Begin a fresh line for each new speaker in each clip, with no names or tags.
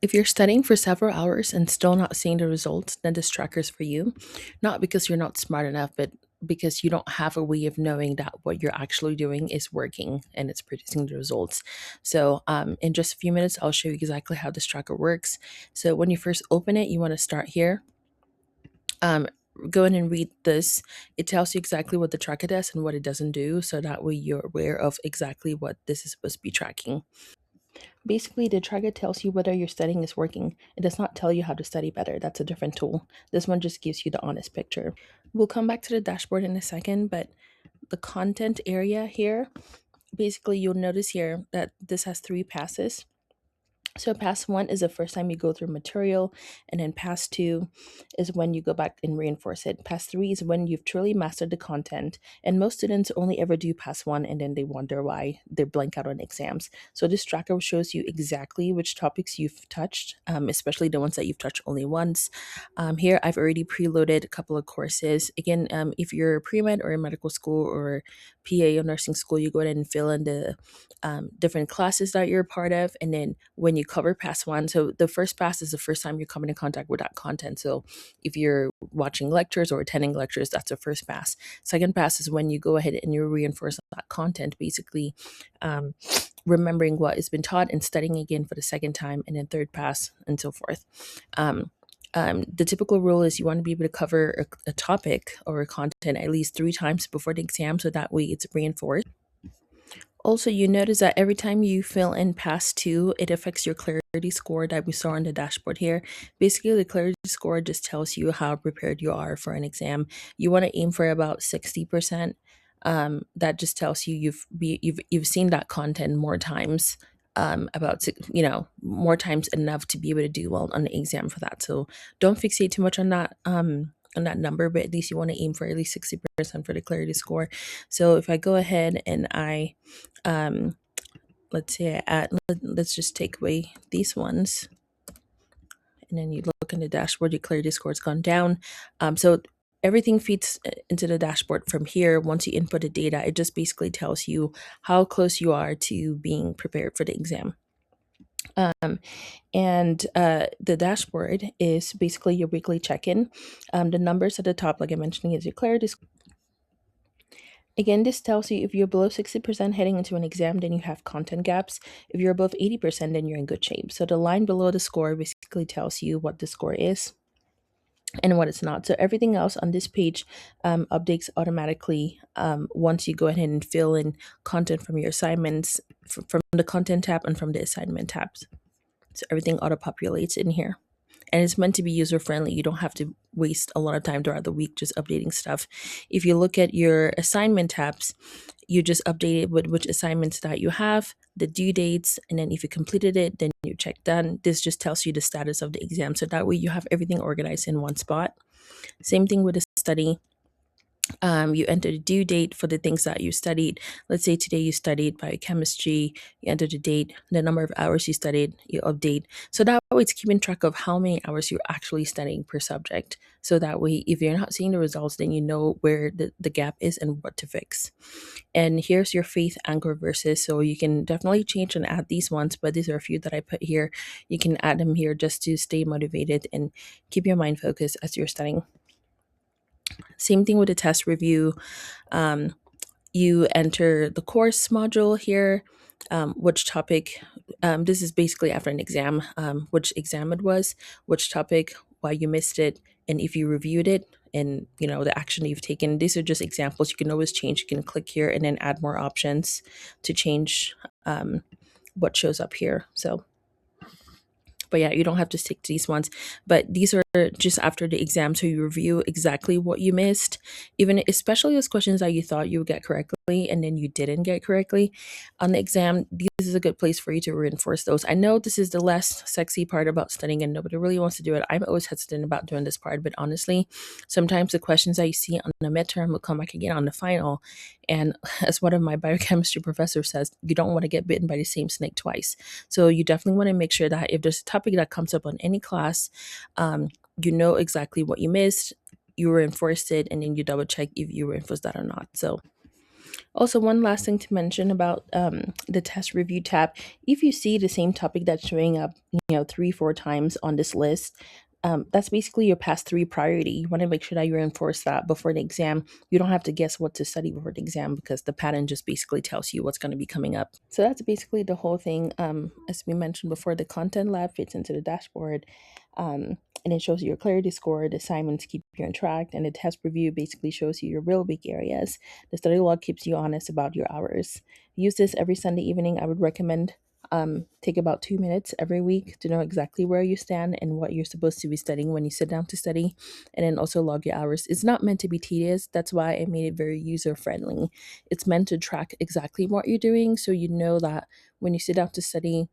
If you're studying for several hours and still not seeing the results, then this tracker is for you. Not because you're not smart enough, but because you don't have a way of knowing that what you're actually doing is working and it's producing the results. So, in just a few minutes, I'll show you exactly how this tracker works. So, when you first open it, you want to start here. Um, Go in and read this. It tells you exactly what the tracker does and what it doesn't do, so that way you're aware of exactly what this is supposed to be tracking. Basically, the tracker tells you whether your studying is working. It does not tell you how to study better. That's a different tool. This one just gives you the honest picture. We'll come back to the dashboard in a second, but the content area here, basically, you'll notice here that this has three passes. So pass one is the first time you go through material, and then pass two is when you go back and reinforce it. Pass three is when you've truly mastered the content. And most students only ever do pass one, and then they wonder why they blank out on exams. So this tracker shows you exactly which topics you've touched, especially the ones that you've touched only once. Here I've already preloaded a couple of courses. Again, if you're pre-med or in medical school or PA or nursing school, you go ahead and fill in the different classes that you're a part of. And then when you cover pass one, so the first pass is the first time you're coming in contact with that content. So if you're watching lectures or attending lectures, that's the first pass. Second pass is when you go ahead and you reinforce that content, basically um, remembering what has been taught and studying again for the second time. And then third pass and so forth. Um, the typical rule is you want to be able to cover a topic or a content at least three times before the exam, so that way it's reinforced. Also, you notice that every time you fill in past two, it affects your clarity score that we saw on the dashboard here. Basically, the clarity score just tells you how prepared you are for an exam. You want to aim for about 60%. That just tells you you've seen that content more times. More times enough to be able to do well on the exam for that. So don't fixate too much on that number, but at least you want to aim for at least 60% for the clarity score. So if I go ahead and um, let's say let's just take away these ones, and then you look in the dashboard, your clarity score has gone down. So everything feeds into the dashboard from here. Once you input the data, it just basically tells you how close you are to being prepared for the exam. Um, and the dashboard is basically your weekly check-in. The numbers at the top, like I mentioned, is your clarity. Again, this tells you if you're below 60% heading into an exam, then you have content gaps. If you're above 80%, then you're in good shape. So the line below the score basically tells you what the score is and what it's not. So everything else on this page updates automatically once you go ahead and fill in content from your assignments from the content tab and from the assignment tabs. So everything auto populates in here, and it's meant to be user friendly. You don't have to waste a lot of time throughout the week just updating stuff. If you look at your assignment tabs, you just update it with which assignments that you have, the due dates, and then if you completed it, then you check done. This just tells you the status of the exam. So that way you have everything organized in one spot. Same thing with the study. You enter the due date for the things that you studied. Let's say today you studied biochemistry, you enter the date, the number of hours you studied, you update. So that way it's keeping track of how many hours you're actually studying per subject. So that way, if you're not seeing the results, then you know where the gap is and what to fix. And here's your faith anchor verses. So you can definitely change and add these ones, but these are a few that I put here. You can add them here just to stay motivated and keep your mind focused as you're studying. Same thing with the test review. Um, you enter the course module here, which topic, this is basically after an exam, which exam it was, which topic, why you missed it, and if you reviewed it, and the action you've taken. These are just examples. You can always change. You can click here and then add more options to change what shows up here. So but yeah, you don't have to stick to these ones. But these are just after the exam, so you review exactly what you missed, even especially those questions that you thought you would get correctly and then you didn't get correctly on the exam. This is a good place for you to reinforce those. I know this is the less sexy part about studying and nobody really wants to do it. I'm always hesitant about doing this part, but honestly, sometimes the questions that you see on the midterm will come back again on the final. And as one of my biochemistry professors says, you don't want to get bitten by the same snake twice. So you definitely want to make sure that if there's a topic that comes up on any class, you know exactly what you missed, you reinforced it, and then you double check if you reinforced that or not. So Also, one last thing to mention about the test review tab: if you see the same topic that's showing up, 3, 4 times on this list, that's basically your past three priority. You want to make sure that you enforce that before the exam. You don't have to guess what to study before the exam because the pattern just basically tells you what's going to be coming up. So that's basically the whole thing. As we mentioned before, the content lab fits into the dashboard. And it shows you your clarity score, the assignments keep you on track, and the test review basically shows you your real big areas. The study log keeps you honest about your hours. Use this every Sunday evening. I would recommend take about 2 minutes every week to know exactly where you stand and what you're supposed to be studying when you sit down to study, and then also log your hours. It's not meant to be tedious. That's why I made it very user friendly. It's meant to track exactly what you're doing so you know that when you sit down to study,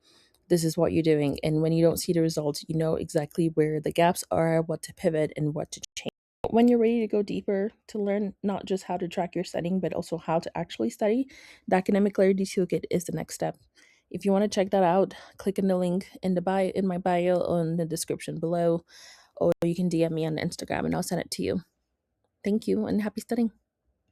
this is what you're doing. And when you don't see the results, you know exactly where the gaps are, what to pivot, and what to change. When you're ready to go deeper to learn not just how to track your studying, but also how to actually study, the Academic Clarity Toolkit is the next step. If you want to check that out, click on the link in the bio in my bio on the description below, or you can DM me on Instagram and I'll send it to you. Thank you and happy studying.